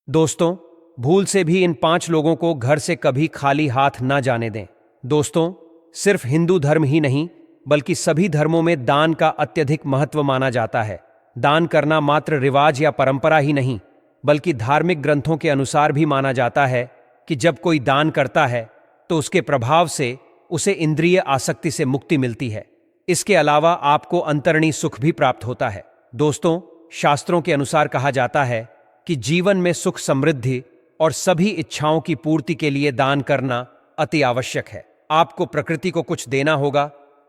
दोस्तों, भूल से भी इन 5 लोगों को घर से कभी खाली हाथ ना जाने दें। दोस्तों, सिर्फ हिंदू धर्म ही नहीं बल्कि सभी धर्मों में दान का अत्यधिक महत्व माना जाता है। दान करना मात्र रिवाज या परंपरा ही नहीं बल्कि धार्मिक ग्रंथों के अनुसार भी माना जाता है कि जब कोई दान करता है तो उसके प्रभाव से उसे इंद्रिय आसक्ति से मुक्ति मिलती है। इसके अलावा आपको अंतर्णी सुख भी प्राप्त होता है। दोस्तों, शास्त्रों के अनुसार कहा जाता है कि जीवन में सुख समृद्धि और सभी इच्छाओं की पूर्ति के लिए दान करना अति आवश्यक है। आपको प्रकृति को कुछ देना होगा,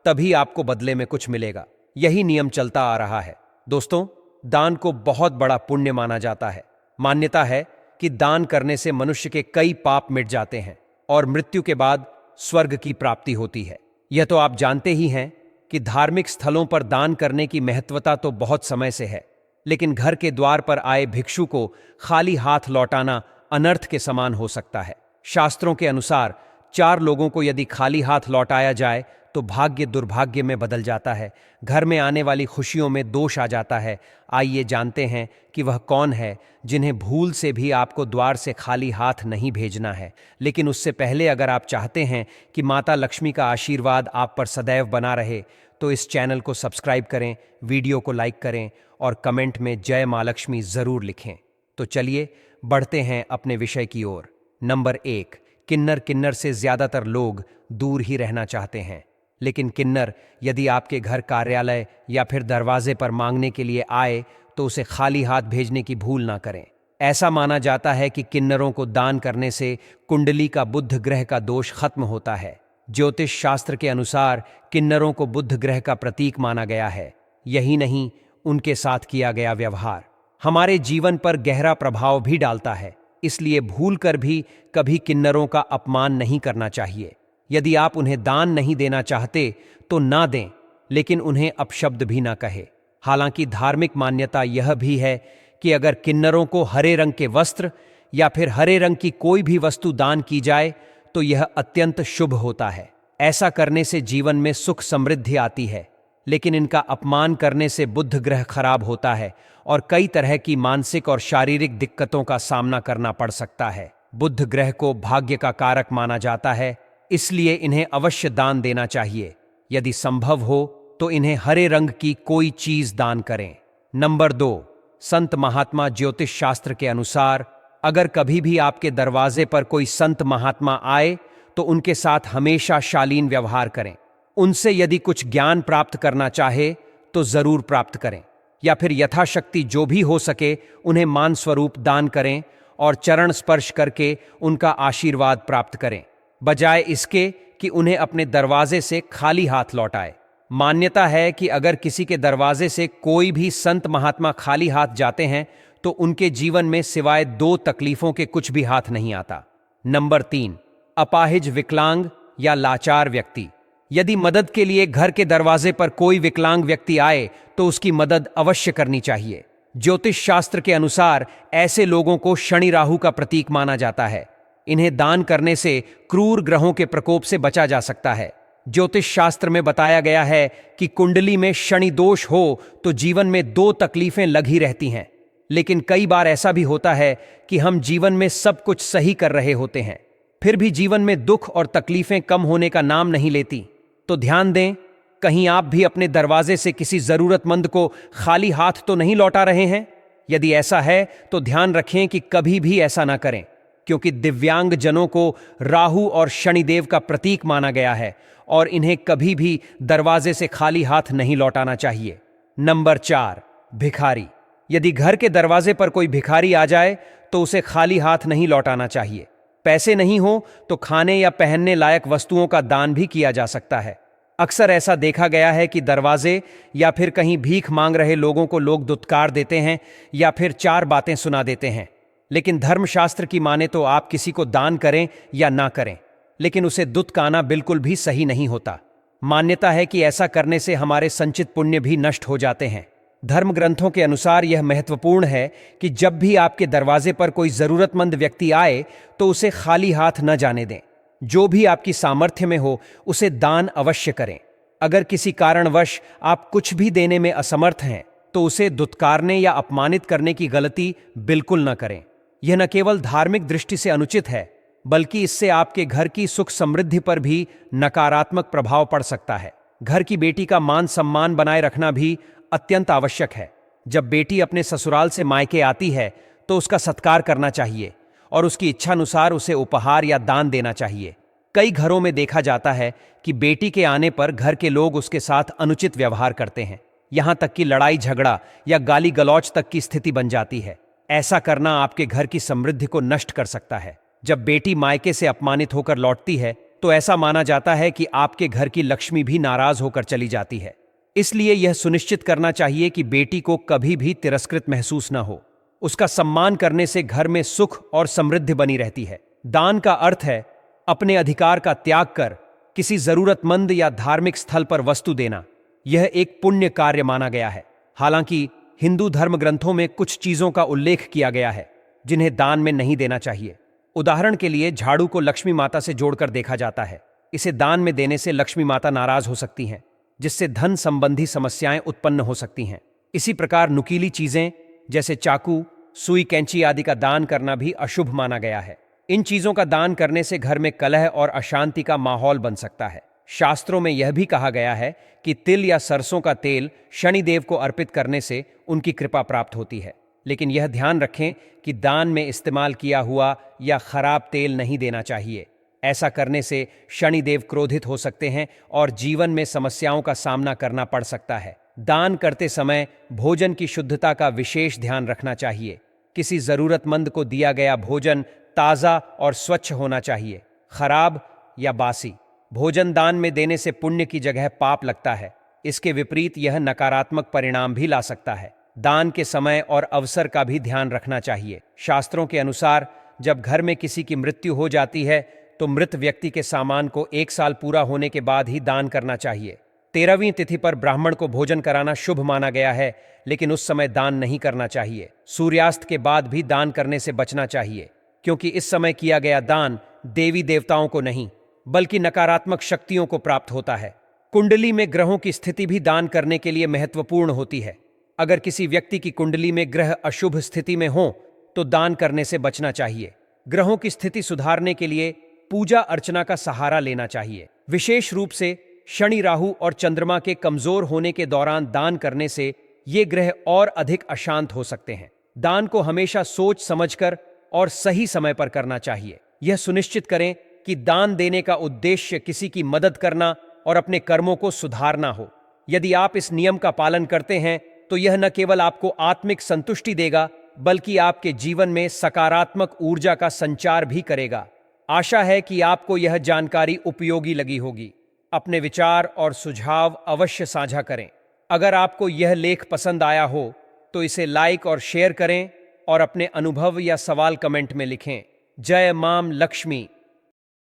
तभी आपको बदले में कुछ मिलेगा। यही नियम चलता आ रहा है। दोस्तों, दान को बहुत बड़ा पुण्य माना जाता है। मान्यता है कि दान करने से मनुष्य के कई पाप मिट जाते हैं और मृत्यु के बाद स्वर्ग की प्राप्ति होती है। यह तो आप जानते ही हैं कि धार्मिक स्थलों पर दान करने की महत्वता तो बहुत समय से है, लेकिन घर के द्वार पर आए भिक्षु को खाली हाथ लौटाना अनर्थ के समान हो सकता है। शास्त्रों के अनुसार 4 लोगों को यदि खाली हाथ लौटाया जाए तो भाग्य दुर्भाग्य में बदल जाता है, घर में आने वाली खुशियों में दोष आ जाता है। आइए जानते हैं कि वह कौन है जिन्हें भूल से भी आपको द्वार से खाली हाथ नहीं भेजना है। लेकिन उससे पहले अगर आप चाहते हैं कि माता लक्ष्मी का आशीर्वाद आप पर सदैव बना रहे तो इस चैनल को सब्सक्राइब करें, वीडियो को लाइक करें और कमेंट में जय मां लक्ष्मी जरूर लिखें। तो चलिए बढ़ते हैं अपने विषय की ओर। नंबर 1, किन्नर से ज्यादातर लोग दूर ही रहना चाहते हैं। लेकिन किन्नर यदि आपके घर, कार्यालय या फिर दरवाजे पर मांगने के लिए आए तो उसे खाली हाथ भेजने की भूल ना करें। ऐसा माना जाता है कि किन्नरों को दान करने से कुंडली का बुध ग्रह का दोष खत्म होता है। ज्योतिष शास्त्र के अनुसार किन्नरों को बुध ग्रह का प्रतीक माना गया है। यही नहीं, उनके साथ किया गया व्यवहार हमारे जीवन पर गहरा प्रभाव भी डालता है। इसलिए भूलकर भी कभी किन्नरों का अपमान नहीं करना चाहिए। यदि आप उन्हें दान नहीं देना चाहते तो ना दें, लेकिन उन्हें अपशब्द भी ना कहे। हालांकि धार्मिक मान्यता यह भी है कि अगर किन्नरों को हरे रंग के वस्त्र या फिर हरे रंग की कोई भी वस्तु दान की जाए तो यह अत्यंत शुभ होता है। ऐसा करने से जीवन में सुख समृद्धि आती है। लेकिन इनका अपमान करने से बुध ग्रह खराब होता है और कई तरह की मानसिक और शारीरिक दिक्कतों का सामना करना पड़ सकता है। बुध ग्रह को भाग्य का कारक माना जाता है, इसलिए इन्हें अवश्य दान देना चाहिए। यदि संभव हो तो इन्हें हरे रंग की कोई चीज दान करें। नंबर 2, संत महात्मा। ज्योतिष शास्त्र के अनुसार अगर कभी भी आपके दरवाजे पर कोई संत महात्मा आए तो उनके साथ हमेशा शालीन व्यवहार करें। उनसे यदि कुछ ज्ञान प्राप्त करना चाहे तो जरूर प्राप्त करें, या फिर यथाशक्ति जो भी हो सके उन्हें मान स्वरूप दान करें और चरण स्पर्श करके उनका आशीर्वाद प्राप्त करें, बजाय इसके कि उन्हें अपने दरवाजे से खाली हाथ लौटाए। मान्यता है कि अगर किसी के दरवाजे से कोई भी संत महात्मा खाली हाथ जाते हैं तो उनके जीवन में सिवाय 2 तकलीफों के कुछ भी हाथ नहीं आता। नंबर 3, अपाहिज, विकलांग या लाचार व्यक्ति। यदि मदद के लिए घर के दरवाजे पर कोई विकलांग व्यक्ति आए तो उसकी मदद अवश्य करनी चाहिए। ज्योतिष शास्त्र के अनुसार ऐसे लोगों को शनि राहु का प्रतीक माना जाता है। इन्हें दान करने से क्रूर ग्रहों के प्रकोप से बचा जा सकता है। ज्योतिष शास्त्र में बताया गया है कि कुंडली में शनि दोष हो तो जीवन में 2 तकलीफें लग ही रहती हैं। लेकिन कई बार ऐसा भी होता है कि हम जीवन में सब कुछ सही कर रहे होते हैं, फिर भी जीवन में दुख और तकलीफें कम होने का नाम नहीं लेती। तो ध्यान दें, कहीं आप भी अपने दरवाजे से किसी जरूरतमंद को खाली हाथ तो नहीं लौटा रहे हैं। यदि ऐसा है तो ध्यान रखें कि कभी भी ऐसा ना करें, क्योंकि दिव्यांग जनों को राहु और शनिदेव का प्रतीक माना गया है और इन्हें कभी भी दरवाजे से खाली हाथ नहीं लौटाना चाहिए। नंबर 4, भिखारी। यदि घर के दरवाजे पर कोई भिखारी आ जाए तो उसे खाली हाथ नहीं लौटाना चाहिए। पैसे नहीं हो तो खाने या पहनने लायक वस्तुओं का दान भी किया जा सकता है। अक्सर ऐसा देखा गया है कि दरवाजे या फिर कहीं भीख मांग रहे लोगों को लोग दुत्कार देते हैं या फिर 4 बातें सुना देते हैं। लेकिन धर्मशास्त्र की माने तो आप किसी को दान करें या ना करें, लेकिन उसे दुत्काना बिल्कुल भी सही नहीं होता। मान्यता है कि ऐसा करने से हमारे संचित पुण्य भी नष्ट हो जाते हैं। धर्म ग्रंथों के अनुसार यह महत्वपूर्ण है कि जब भी आपके दरवाजे पर कोई जरूरतमंद व्यक्ति आए तो उसे खाली हाथ न जाने दें। जो भी आपकी सामर्थ्य में हो उसे दान अवश्य करें। अगर किसी कारणवश आप कुछ भी देने में असमर्थ हैं तो उसे दुत्कारने या अपमानित करने की गलती बिल्कुल न करें। यह न केवल धार्मिक दृष्टि से अनुचित है, बल्कि इससे आपके घर की सुख समृद्धि पर भी नकारात्मक प्रभाव पड़ सकता है। घर की बेटी का मान सम्मान बनाए रखना भी अत्यंत आवश्यक है। जब बेटी अपने ससुराल से मायके आती है तो उसका सत्कार करना चाहिए और उसकी इच्छानुसार उसे उपहार या दान देना चाहिए। कई घरों में देखा जाता है कि बेटी के आने पर घर के लोग उसके साथ अनुचित व्यवहार करते हैं, यहां तक कि लड़ाई झगड़ा या गाली गलौज तक की स्थिति बन जाती है। ऐसा करना आपके घर की समृद्धि को नष्ट कर सकता है। जब बेटी मायके से अपमानित होकर लौटती है तो ऐसा माना जाता है कि आपके घर की लक्ष्मी भी नाराज होकर चली जाती है। इसलिए यह सुनिश्चित करना चाहिए कि बेटी को कभी भी तिरस्कृत महसूस न हो। उसका सम्मान करने से घर में सुख और समृद्धि बनी रहती है। दान का अर्थ है अपने अधिकार का त्याग कर किसी जरूरतमंद या धार्मिक स्थल पर वस्तु देना। यह एक पुण्य कार्य माना गया है। हालांकि हिंदू धर्म ग्रंथों में कुछ चीजों का उल्लेख किया गया है जिन्हें दान में नहीं देना चाहिए। उदाहरण के लिए झाड़ू को लक्ष्मी माता से जोड़कर देखा जाता है। इसे दान में देने से लक्ष्मी माता नाराज हो सकती हैं, जिससे धन संबंधी समस्याएं उत्पन्न हो सकती हैं। इसी प्रकार नुकीली चीजें जैसे चाकू, सुई, कैंची आदि का दान करना भी अशुभ माना गया है। इन चीजों का दान करने से घर में कलह और अशांति का माहौल बन सकता है। शास्त्रों में यह भी कहा गया है कि तिल या सरसों का तेल शनिदेव को अर्पित करने से उनकी कृपा प्राप्त होती है। लेकिन यह ध्यान रखें कि दान में इस्तेमाल किया हुआ या खराब तेल नहीं देना चाहिए। ऐसा करने से शनिदेव क्रोधित हो सकते हैं और जीवन में समस्याओं का सामना करना पड़ सकता है। दान करते समय भोजन की शुद्धता का विशेष ध्यान रखना चाहिए। किसी जरूरतमंद को दिया गया भोजन ताज़ा और स्वच्छ होना चाहिए। खराब या बासी भोजन दान में देने से पुण्य की जगह पाप लगता है। इसके विपरीत यह नकारात्मक परिणाम भी ला सकता है। दान के समय और अवसर का भी ध्यान रखना चाहिए। शास्त्रों के अनुसार जब घर में किसी की मृत्यु हो जाती है तो मृत व्यक्ति के सामान को 1 साल पूरा होने के बाद ही दान करना चाहिए। 13वीं तिथि पर ब्राह्मण को भोजन कराना शुभ माना गया है, लेकिन उस समय दान नहीं करना चाहिए। सूर्यास्त के बाद भी दान करने से बचना चाहिए, क्योंकि इस समय किया गया दान देवी देवताओं को नहीं बल्कि नकारात्मक शक्तियों को प्राप्त होता है। कुंडली में ग्रहों की स्थिति भी दान करने के लिए महत्वपूर्ण होती है। अगर किसी व्यक्ति की कुंडली में ग्रह अशुभ स्थिति में हो तो दान करने से बचना चाहिए। ग्रहों की स्थिति सुधारने के लिए पूजा अर्चना का सहारा लेना चाहिए। विशेष रूप से शनि, राहु और चंद्रमा के कमजोर होने के दौरान दान करने से ये ग्रह और अधिक अशांत हो सकते हैं। दान को हमेशा सोच समझकर और सही समय पर करना चाहिए। यह सुनिश्चित करें कि दान देने का उद्देश्य किसी की मदद करना और अपने कर्मों को सुधारना हो। यदि आप इस नियम का पालन करते हैं तो यह न केवल आपको आत्मिक संतुष्टि देगा, बल्कि आपके जीवन में सकारात्मक ऊर्जा का संचार भी करेगा। आशा है कि आपको यह जानकारी उपयोगी लगी होगी। अपने विचार और सुझाव अवश्य साझा करें। अगर आपको यह लेख पसंद आया हो तो इसे लाइक और शेयर करें और अपने अनुभव या सवाल कमेंट में लिखें। जय मां लक्ष्मी।